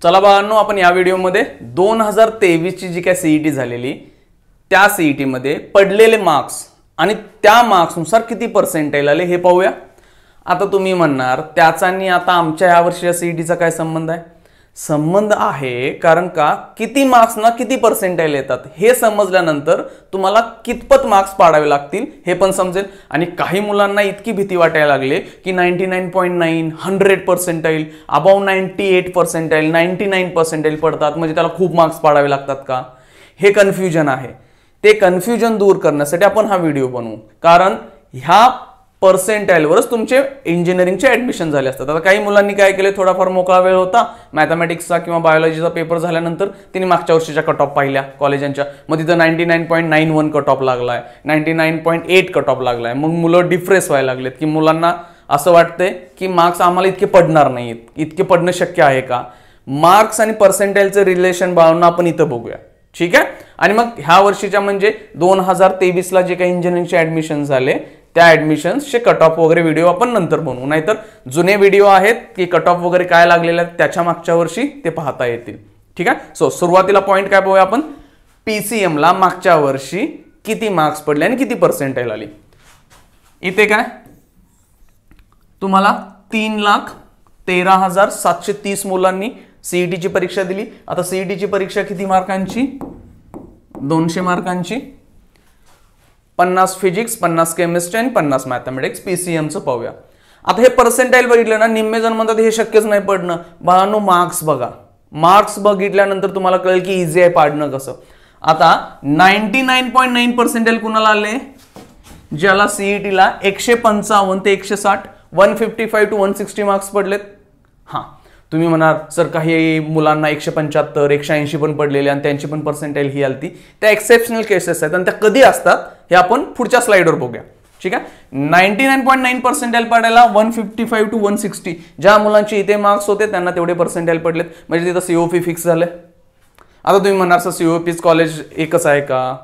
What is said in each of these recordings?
चला बाळांनो, आपण या व्हिडिओमध्ये 2023 ची जी काय सीईटी झालेली त्या सीईटी मध्ये पडलेले मार्क्स आणि त्या मार्क्सनुसार किती पर्सेंटाइल आले हे पाहूया। आता तुम्ही म्हणणार त्याचा आणि आता आमच्या या वर्षीच्या सीईटीचा काय संबंध आहे? संबंध आहे, कारण का किती मार्क्स ना किती पर्सेंटाइल येतात हे समजल्यानंतर तुम्हाला कितपत मार्क्स पाडावे लागतील हे पण समजेल। आणि काही मुलांना इतकी भीती वाटायला लागली की 99.9 100 पर्सेंटाइल अबाव 98 पर्सेंटाइल 99 पर्सेंटाइल पडतात म्हणजे त्याला खूप मार्क्स पाडावे लागतात का, हे कन्फ्युजन आहे। ते कन्फ्युजन दूर करण्यासाठी आपण हा व्हिडिओ बनवू, कारण ह्या पर्सेंटाइलवरच तुमचे इंजिनिअरिंगचे ऍडमिशन झाले असतात। आता काही मुलांनी काय केले, थोडाफार मोकळा वेळ होता, मॅथमॅटिक्सचा किंवा बायोलॉजीचा पेपर झाल्यानंतर त्यांनी मागच्या वर्षीच्या कट ऑफ पाहिल्या कॉलेजांच्या, मग तिथं 99.91 कट ऑफ लागलाय, 99.8 कट ऑफ लागलाय। मग मुलं डिप्रेस व्हायला लागलेत की मुलांना असं वाटतंय की मार्क्स आम्हाला इतके पडणार नाहीत, इतके पडणं शक्य आहे का? मार्क्स आणि पर्सेंटाइलचं रिलेशन बाळांनो आपण इथं बघूया, ठीक आहे। आणि मग ह्या वर्षीच्या म्हणजे 2023 ला जे काही इंजिनिअरिंगचे ऍडमिशन झाले त्या ऍडमिशन्सचे कट ऑफ वगैरे व्हिडिओ आपण नंतर बनवू, नाहीतर जुने व्हिडिओ आहेत की कट ऑफ वगैरे काय लागलेले आहेत त्याच्या मागच्या वर्षी ते पाहता येतील, ठीक आहे। सो सुरुवातीला पॉइंट काय पाहूया आपण, पीसीएम ला मागच्या वर्षी किती मार्क्स पडले आणि किती पर्सेंटाइल आली। इथे काय तुम्हाला 3,13,730 मुलांनी सीईटीची परीक्षा दिली। आता सीईटीची परीक्षा किती मार्कांची? 200 मार्कांची, 50 फिजिक्स, 50 केमिस्ट्री आणि 50 मॅथमॅटिक्स पीसीएमचं पाहूया। आता हे पर्सेंटाइल बघितलं ना, निम्मे जण म्हणतात हे शक्यच नाही पडणं। बाळांनो मार्क्स बघा, मार्क्स बघितल्यानंतर तुम्हाला कळेल की इझी आहे पाडणं कसं। आता 99.9 पर्सेंटाइल कुणाला आले? ज्याला सीईटीला 155 ते 160 155 to 160 मार्क्स पडलेत। हा, तुम्ही म्हणाल सर काही मुलांना 175 180 पण पडलेले आणि त्यांची पण पर्सेंटाइल ही आलती, त्या एक्सेप्शनल केसेस आहेत आणि त्या कधी असतात हे आपण पुढच्या स्लाइडवर बघूया, ठीक आहे। 99.9 पर्सेंटाइल पडायला 155 to 160 ज्या मुलांचे इथे मार्क्स होते त्यांना तेवढे पर्सेंटाइल पडलेत, म्हणजे तिथं सीओपी फिक्स झाले। आता तुम्ही म्हणाल सर सीओपीच कॉलेज एकच आहे का?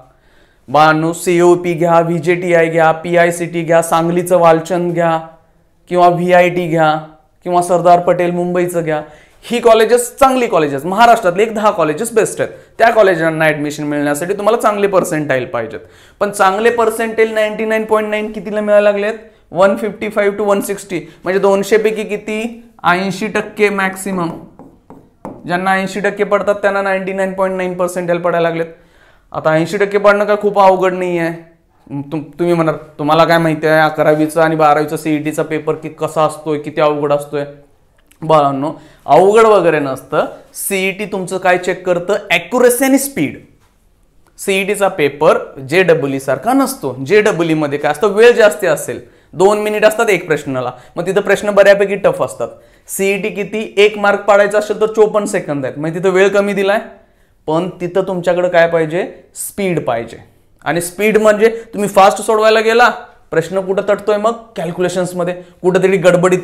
बाळांनो, सीओपी घ्या, व्हीजेटीआय घ्या, पीआयसीटी घ्या, सांगलीचं वालचंद घ्या किंवा व्हीआयटी घ्या किंवा सरदार पटेल मुंबईचं घ्या, ही कॉलेजेस चांगली कॉलेजेस, महाराष्ट्रातले एक 10 कॉलेजेस बेस्ट आहेत। त्या कॉलेजांना ऍडमिशन मिळण्यासाठी तुम्हाला चांगले पर्सेंटाइल पाहिजेत, पण चांगले पर्सेंटाइल 99.9 कितीला मिळायला लागलेत? 155 to 160, म्हणजे 200 पैकी किती? 80% मॅक्सिमम। ज्यांना 80% पडतात त्यांना 99.9 पर्सेंटाइल पडायला लागलेत। आता 80% पडणं काय खूप अवघड नाही आहे। तुम्ही म्हणाल तुम्हाला काय माहिती आहे 11वीचा आणि 12वीचा सीईटीचा पेपर की कसा असतोय, किती अवघड असतोय? बाळांनो, अवघड वगैरे नसतं। सीईटी तुमचं काय चेक करतं? ॲक्युरेसी आणि स्पीड। सीईटीचा पेपर जेडब्ल्यू सारखा नसतो। जेडब्ल्यू मध्ये काय असतं? वेळ जास्त असेल, 2 मिनिट असतात एक प्रश्नाला, मग तिथं प्रश्न बऱ्यापैकी टफ असतात। सीईटी किती? 1 मार्क पाडायचा असेल तर 54 सेकंद आहेत, म्हणजे तिथं वेळ कमी दिलाय, पण तिथं तुमच्याकडे काय पाहिजे? स्पीड पाहिजे। आणि स्पीड म्हणजे तुम्ही फास्ट सोडवायला गेला, प्रश्न कुठं तटतोय? मग कॅल्क्युलेशन्स मध्ये कुठेतरी गडबडीत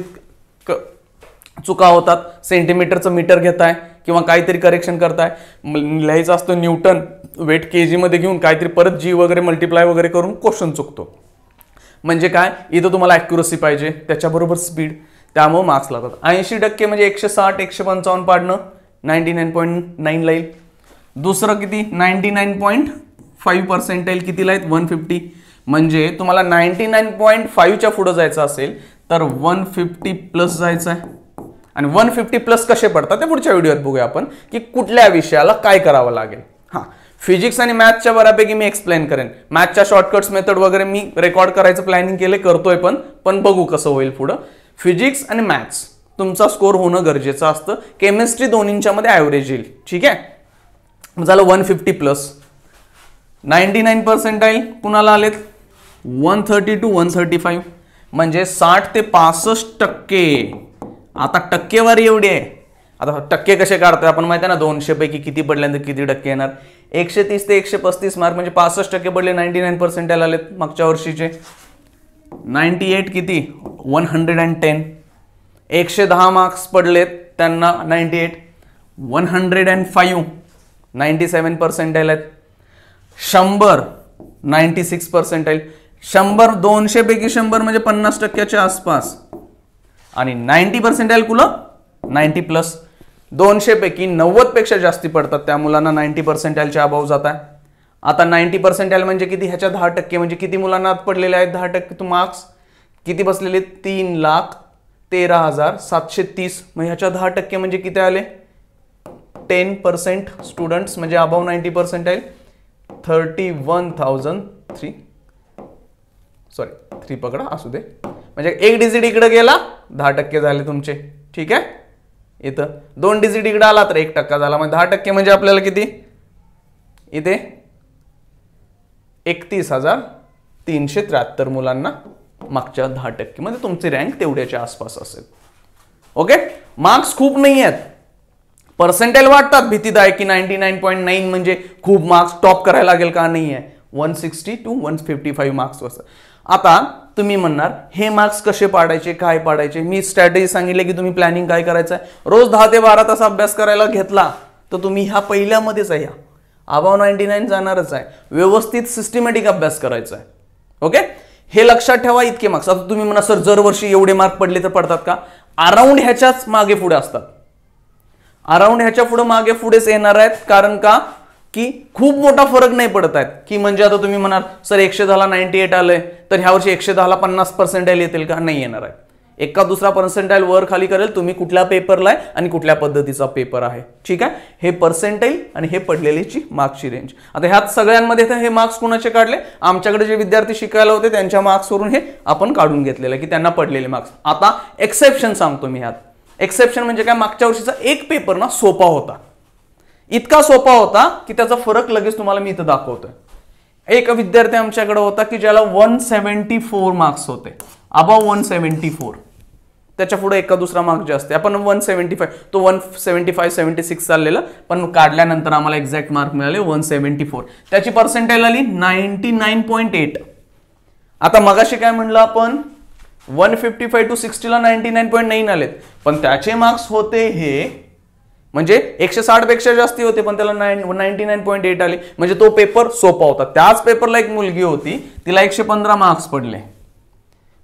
चुका होतात, सेंटीमीटरचं मीटर घेताय किंवा काहीतरी करेक्शन करताय, लिहायचं असतं न्यूटन, वेट केजी मध्ये घेऊन काहीतरी परत जी वगैरे मल्टिप्लाय वगैरे करून क्वेश्चन चुकतो। म्हणजे काय, इथं तुम्हाला ॲक्युरसी पाहिजे, त्याच्याबरोबर स्पीड, त्यामुळे मार्क्स लागतात। 80% म्हणजे 160 155 पाडणं 99.9 ला येईल। दुसरं किती? 99.5 पर्सेंटाइल कितीला आहेत? 150, म्हणजे तुम्हाला 99.5 च्या पुढे जायचं असेल तर 150 प्लस जायचं आहे। आणि 150 प्लस कसे पडतात ते पुढच्या व्हिडिओत बघूया आपण, की कुठल्या विषयाला काय करावं लागेल। हा, फिजिक्स आणि मॅथच्या बऱ्यापैकी मी एक्सप्लेन करेन, मॅथच्या शॉर्टकट्स मेथड वगैरे मी रेकॉर्ड करायचं प्लॅनिंग केले, करतोय पण बघू कसं होईल पुढं। फिजिक्स आणि मॅथ्स तुमचा स्कोर होणं गरजेचं असतं, केमिस्ट्री दोन्हींच्या मध्ये ॲव्हरेज येईल, ठीक आहे। झालं 150 प्लस। 99 पर्सेंटाइल कुणाला आलेत? 130 to 135, म्हणजे 60 ते 65%। आता टक्केवारी एवढी आहे, आता टक्के कसे काढतोय आपण माहिती आहे ना, 200 पैकी किती पडल्यानंतर किती टक्के येणार? 130 ते 135 मार्क, म्हणजे 65% पडले, 99 पर्सेंटाइल आलेत मागच्या वर्षीचे। 98 किती? 110, 110 मार्क्स पडलेत त्यांना 98, 105 97 पर्सेंटाइल आहेत, 100 96 पर्सेंटाइल, 100 200 पैकी 100 म्हणजे 50%च्या आसपास, आणि 90 पर्सेंटाइल कुलं 90 प्लस। 200 पैकी 90 पेक्षा जास्ती पडतात त्या मुलांना 90 पर्सेंटाईलच्या अबाव जात आहे. आता 90 पर्सेंटाईल म्हणजे किती, ह्याच्या 10% म्हणजे किती मुलांना पडलेले आहेत 10% मार्क्स किती बसलेले 3,13,730. मग ह्याच्या 10% म्हणजे किती आले 10% स्टुडंट्स म्हणजे अबाव 90 पर्सेंटाईल 31,003 3 पकडा असू दे, म्हणजे एक डिजिट इकडे गेला 10% झाले तुमचे. ठीक आहे, इथं 2 डिजिट इकडे आला तर 1% झाला, म्हणजे 10% म्हणजे आपल्याला किती इथे 31,373 मुलांना मागच्या 10% मध्ये तुमची रँक तेवढ्याच्या आसपास असेल. ओके, मार्क्स खूप नाही आहेत, पर्सेंटाईल वाटतात भीतीदायक की 99.9 म्हणजे खूप मार्क्स टॉप करायला लागेल का, नाही आहे. 160 to 155 मार्क्स असतात. आता तुम्ही म्हणणार हे मार्क्स कसे पाडायचे, काय पाडायचे. मी स्ट्रॅटेजी सांगितले की तुम्ही प्लॅनिंग काय करायचं आहे. रोज 10 ते 12 तास अभ्यास करायला घेतला तर तुम्ही ह्या पहिल्यामध्येच आहे, अबाव 99 जाणारच आहे. व्यवस्थित सिस्टमॅटिक अभ्यास करायचा आहे. ओके, हे लक्षात ठेवा. इतके मार्क्स, आता तुम्ही म्हणा सर दरवर्षी एवढे मार्क पडले तर पडतात का, अराउंड ह्याच्याच मागे पुढे असतात, अराउंड ह्याच्या पुढे मागे पुढेच येणार आहेत. कारण का की खूप मोठा फरक नाही पडत आहेत. की म्हणजे आता तुम्ही म्हणाल सर 110ला 98 आलंय तर ह्या वर्षी 110ला 50 पर्सेंटाईल येतील का, नाही येणार आहे. एका दुसरा पर्सेंटाईल वर खाली करेल तुम्ही कुठल्या पेपरला आहे आणि कुठल्या पद्धतीचा पेपर आहे. ठीक आहे, हे पर्सेंटाईल आणि हे पडलेलीची मार्क्सची रेंज. आता ह्यात सगळ्यांमध्ये हे मार्क्स कोणाचे काढले, आमच्याकडे जे विद्यार्थी शिकायला होते त्यांच्या मार्क्सवरून हे आपण काढून घेतलेलं की त्यांना पडलेले मार्क्स. आता एक्सेप्शन सांगतो मी ह्यात. एक्सेप्शन म्हणजे काय, मागच्या वर्षीचा एक पेपर ना सोपा होता, इतका सोपा होता की त्याचा फरक लगेच तुम्हाला मी इथं दाखवतोय. एक विद्यार्थी आमच्याकडे होता की ज्याला 174 मार्क्स होते, अबाव 174, त्याच्या पुढे एका दुसरा मार्क जास्त, आपण 175, तो 175-76 चाललेला, पण काढल्यानंतर आम्हाला एक्झॅक्ट मार्क मिळाले 174. त्याची पर्सेंटाईल आली 99.8. आता मगाशी काय म्हणलं आपण 155 to 60 ला 99.9 आलेत, पण त्याचे मार्क्स होते हे म्हणजे 160 पेक्षा जास्ती होते, पण त्याला 99.8 आले, म्हणजे तो पेपर सोपा होता. त्याच पेपरला एक मुलगी होती, तिला 115 मार्क्स पडले,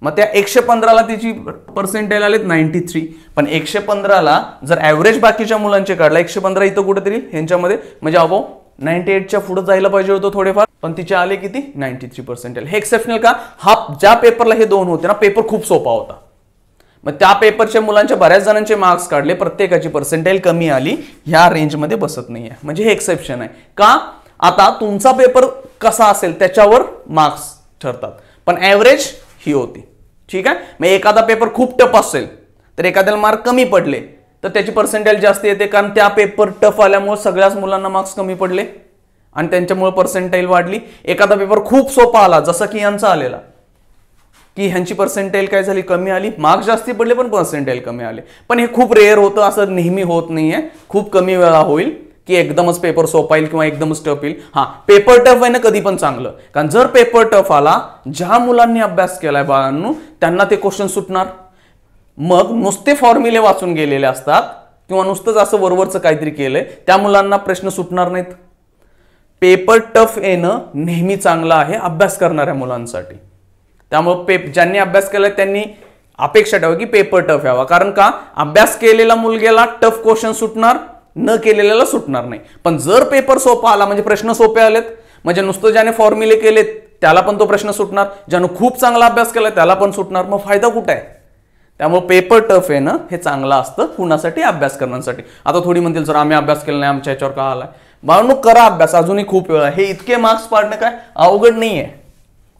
मग त्या 115ला तिची पर्सेंटाईल आलेत 93. पण 115ला जर ऍव्हरेज बाकीच्या मुलांचे काढला, 115 इथं कुठेतरी ह्यांच्यामध्ये म्हणजे अबाव 98च्या पुढे जायला पाहिजे होतं थोडेफार, पण तिचे आले किती 93 पर्सेंटाईल. हे एक्सेप्शनल का, हा ज्या पेपरला हे 2 होते ना पेपर खूप सोपा होता, मग त्या पेपरच्या मुलांच्या बऱ्याच जणांचे मार्क्स काढले, प्रत्येकाची पर्सेंटाईल कमी आली, ह्या रेंजमध्ये बसत नाहीये, म्हणजे हे एक्सेप्शन आहे. का, आता तुमचा पेपर कसा असेल त्याच्यावर मार्क्स ठरतात, पण ऍव्हरेज ही होती. ठीक आहे, मग एखादा पेपर खूप टफ असेल तर एखाद्याला मार्क कमी पडले तर त्याची पर्सेंटाईल जास्त येते, कारण त्या पेपर टफ आल्यामुळे सगळ्याच मुलांना मार्क्स कमी पडले आणि त्यांच्यामुळे पर्सेंटाईल वाढली. एखादा पेपर खूप सोपा आला जसं की यांचा आलेला की ह्यांची पर्सेंटाईल काय झाली कमी आली, मार्क्स जास्ती पडले पण पर्सेंटाईल कमी आले. पण हे खूप रेअर होतं, असं नेहमी होत नाहीये, खूप कमी वेळा होईल की एकदमच पेपर सोपा येईल किंवा एकदमच टफ येईल. हा, पेपर टफ आहे ना कधी पण चांगलं, कारण जर पेपर टफ आला, ज्या मुलांनी अभ्यास केलाय बाळांनो त्यांना ते क्वेश्चन सुटणार. मग नुसते फॉर्म्युले वाचून गेलेले असतात किंवा नुसतंच असं वरवरचं काहीतरी केलंय त्या मुलांना प्रश्न सुटणार नाहीत. पेपर टफ येणं नेहमी चांगलं आहे अभ्यास करणाऱ्या मुलांसाठी. त्यामुळे ज्यांनी अभ्यास केलाय त्यांनी अपेक्षा ठेवा की पेपर टफ यावा, कारण का अभ्यास केलेला मुलग्याला टफ क्वेश्चन सुटणार, न केलेल्याला सुटणार नाही. पण जर पेपर सोपा आला म्हणजे प्रश्न सोपे आलेत, म्हणजे नुसतं ज्याने फॉर्म्युले केलेत त्याला पण तो प्रश्न सुटणार, ज्यानं खूप चांगला अभ्यास केलाय त्याला पण सुटणार, मग फायदा कुठे आहे. त्यामुळे पेपर टफ येणं हे चांगलं असतं कुणासाठी, अभ्यास करण्यासाठी. आता थोडी म्हणतील सर आम्ही अभ्यास केला नाही आमच्या याच्यावर का आलाय, बाळांनो करा अभ्यास, अजूनही खूप वेळ आहे. हे इतके मार्क्स पाडणं काय अवघड नाहीये,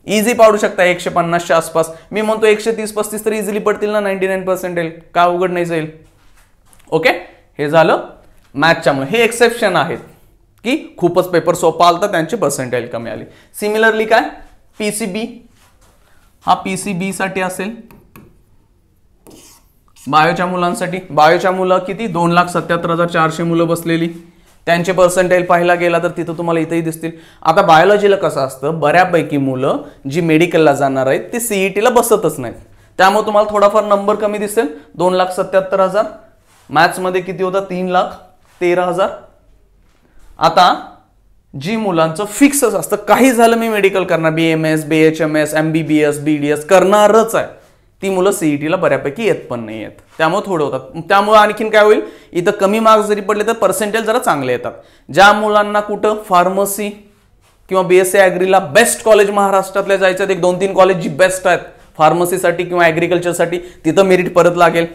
इझी पाडू शकता 150च्या आसपास. मी म्हणतो 130-35 तर इझिली पडतील ना 99 पर्सेंटाईल, का अवघड नाही जाईल. ओके, हे झालं मॅथच्यामुळे. हे एक्सेप्शन आहेत की खूपच पेपर सोपा आलता त्यांची पर्सेंटाईल कमी आली. सिमिलरली काय पीसीबी, हा पीसीबी साठी असेल बायोच्या मुलांसाठी. बायोच्या मुलं किती 2,77,400 मुलं बसलेली, त्यांचे पर्सेंटाईल पाहायला गेला तर तिथं तुम्हाला इथेही दिसतील. आता बायोलॉजीला कसं असतं, बऱ्यापैकी मुलं जी मेडिकलला जाणार आहेत ते सीईटीला बसतच नाहीत, त्यामुळे तुम्हाला थोडाफार नंबर कमी दिसेल. 2,77,000. मॅथ्समध्ये किती होता 3,13,000. आता जी मुलांचं फिक्सच असतं काही झालं मी मेडिकल करणार, BMS, BHMS, MBBS, BDS करणारच आहे, ती मुलं सीईटीला बऱ्यापैकी येत पण नाही आहेत, त्यामुळे थोडं होतात. त्यामुळे आणखीन काय होईल, इथं कमी मार्क्स जरी पडले तर पर्सेंटेज जरा चांगले येतात. ज्या मुलांना कुठं फार्मसी किंवा बीएससी ॲग्रीला बेस्ट कॉलेज महाराष्ट्रातले जायचं आहेत, 1-2-3 कॉलेज जी बेस्ट आहेत फार्मसीसाठी किंवा ॲग्रिकल्चरसाठी, तिथं मेरिट परत लागेल.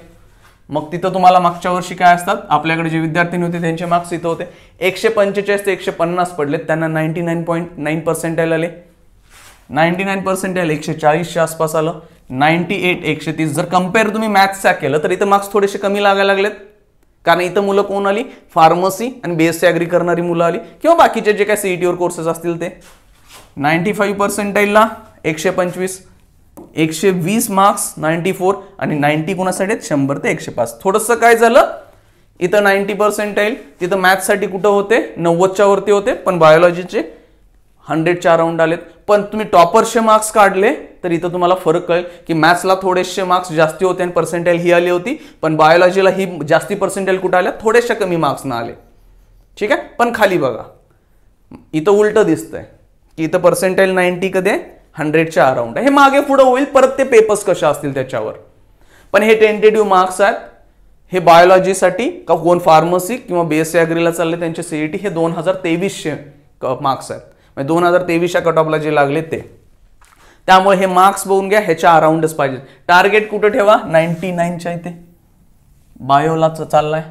मग तिथं तुम्हाला मागच्या वर्षी काय असतात, आपल्याकडे जे विद्यार्थी होते त्यांचे मार्क्स इथं होते 145 ते 150 पडले, त्यांना 99.9 पर्सेंटाईल आले. 99 पर्सेंटाईल 140च्या आसपास आलं. 98 130. जर कम्पेअर तुम्ही मॅथ्सचा केलं तर इथं मार्क्स थोडेसे कमी लागायला लागलेत, कारण इथं मुलं कोण आली, फार्मसी आणि बीएससी ॲग्री करणारी मुलं आली किंवा बाकीचे जे काय सीईटीवर कोर्सेस असतील ते. 95 पर्सेंटाईलला 125, 120 मार्क्स 94 आणि 90 कोणासाठी आहेत, 100 ते 105. थोडंसं काय झालं, इथं 90 पर्सेंटाईल, तिथं मॅथ्ससाठी कुठं होते 90च्या वरती होते, पण बायोलॉजीचे 100च्या अराउंड आलेत. पण तुम्ही टॉपरचे मार्क्स काढले तर इथं तुम्हाला फरक कळेल की मॅथ्सला थोडेसे मार्क्स जास्ती होते आणि पर्सेंटाईल ही आली होती, पण बायोलॉजीला ही जास्ती पर्सेंटाईल कुठं आल्या, थोडेसे कमी मार्क्स ना आले. ठीक आहे, पण खाली बघा इथं उलटं दिसतंय की इथं पर्सेंटाईल 90 कधी 100च्या अराउंड आहे. हे मागे पुढे होईल, परत ते पेपर्स कशा असतील त्याच्यावर. पण हे टेंटेटिव्ह मार्क्स आहेत. हे बायोलॉजीसाठी का कोण फार्मसी किंवा बीएससी ॲग्रीला चालले त्यांचे सीईटी हे 2023चे मार्क्स आहेत, 2023च्या कट ऑफला जे लागले ते. त्यामुळे हे मार्क्स बघून घ्या, ह्याच्या अराउंडच पाहिजे. टार्गेट कुठं ठेवा, 99च्या इथे बायोला चाललाय.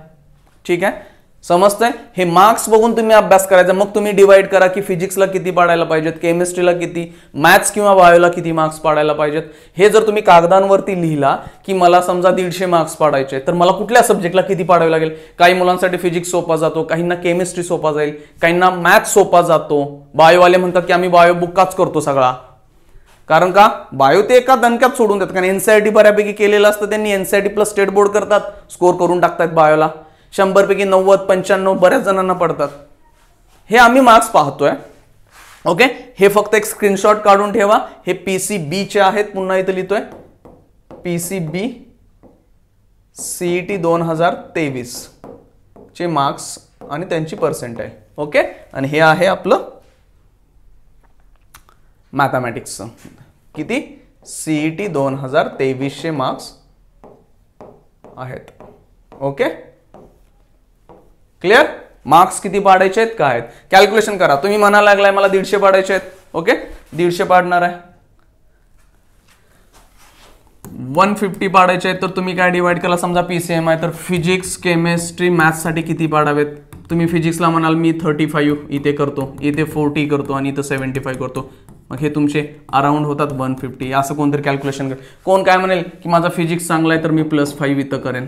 ठीक आहे, समजतंय. हे मार्क्स बघून तुम्ही अभ्यास करायचा, मग तुम्ही डिवाइड करा की फिजिक्सला किती पाडायला पाहिजेत, केमिस्ट्रीला किती, मॅथ्स किंवा बायोला किती मार्क्स पाडायला पाहिजेत. हे जर तुम्ही कागदांवरती लिहिला की मला समजा 150 मार्क्स पाडायचे, तर मला कुठल्या सब्जेक्टला किती पाडावे लागेल. काही मुलांसाठी फिजिक्स सोपा जातो, काहींना केमिस्ट्री सोपा जाईल, काहींना मॅथ्स सोपा जातो. बायोवाले म्हणतात की आम्ही बायो बुक्काच करतो सगळा, कारण का बायो ते एका दणक्यात सोडून देतात, कारण एनसीईआरटी बऱ्यापैकी केलेलं असतं त्यांनी. एनसीईआरटी प्लस स्टेट बोर्ड करतात, स्कोर करून टाकतात बायोला. 100 पैकी 90 95 बऱ्याच जणांना पडतात. हे आम्ही मार्क्स पाहतोय. ओके, हे फक्त एक स्क्रीनशॉट काढून ठेवा. हे PCBचे आहेत, पुन्हा इथं लिहितोय PCB सीईटी 2023 चे मार्क्स आणि त्यांची पर्सेंटाईल. ओके, आणि हे आहे आपलं मॅथमॅटिक्सचं किती, सीईटी 2023चे मार्क्स आहेत. Okay, clear. मार्क्स किती पाडायचे आहेत, काय आहेत, कॅल्क्युलेशन करा. तुम्ही म्हणायला लागलाय मला 150 पाडायचे आहेत. ओके, 150 पाडणार आहे. 150 पाडायचे आहेत तर तुम्ही काय डिवाइड केला, समजा PCM आहे तर फिजिक्स केमिस्ट्री मॅथ्ससाठी किती पाडावेत. तुम्ही फिजिक्सला म्हणाल मी 35 इथे करतो, इथे 40 करतो आणि इथं 75 करतो, मग हे तुमचे अराउंड होतात 150. असं कोणतरी कॅल्क्युलेशन कर. कोण काय म्हणेल की माझा फिजिक्स चांगला आहे तर मी +5 इथं करेन,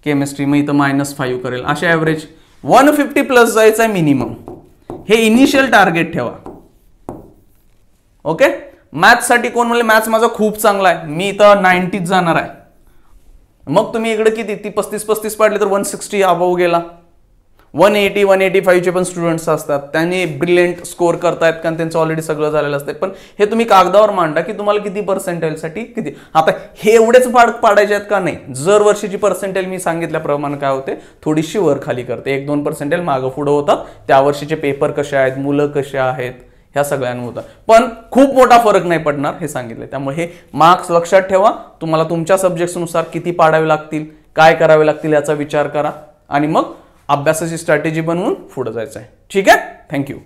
केमिस्ट्री मग इथं -5 करेल. अशा ॲव्हरेज 150 प्लस जायचं आहे मिनिमम. हे इनिशियल टार्गेट ठेवा. ओके, मॅथ्ससाठी कोण म्हणले मॅथ्स माझा खूप चांगला आहे, मी इथं 90 जाणार आहे, मग तुम्ही इकडे किती ती 35 पाडले तर 160 अबाव गेला. 180 185चे पण स्टुडंट्स असतात, त्यांनी ब्रिलियंट स्कोर करतायत कारण त्यांचं ऑलरेडी सगळं झालेलं असतं. पण हे तुम्ही कागदावर मांडा की तुम्हाला किती पर्सेंटाईलसाठी किती. आता हे एवढेच पाडायचे आहेत का नाही, जर वर्षीची पर्सेंटाईल मी सांगितल्याप्रमाणे काय होते, थोडीशी वर खाली करते, 1-2 पर्सेंटाईल मागं पुढं होतात. त्या वर्षीचे पेपर कसे आहेत, मुलं कसे आहेत, ह्या सगळ्यांना होतं. पण खूप मोठा फरक नाही पडणार हे सांगितलं. त्यामुळे हे मार्क्स लक्षात ठेवा. तुम्हाला तुमच्या सब्जेक्ट्सनुसार किती पाडावे लागतील, काय करावे लागतील याचा विचार करा आणि मग अभ्यासाची स्ट्रॅटेजी बनवून पुढे जायचं आहे. ठीक आहे, थँक्यू.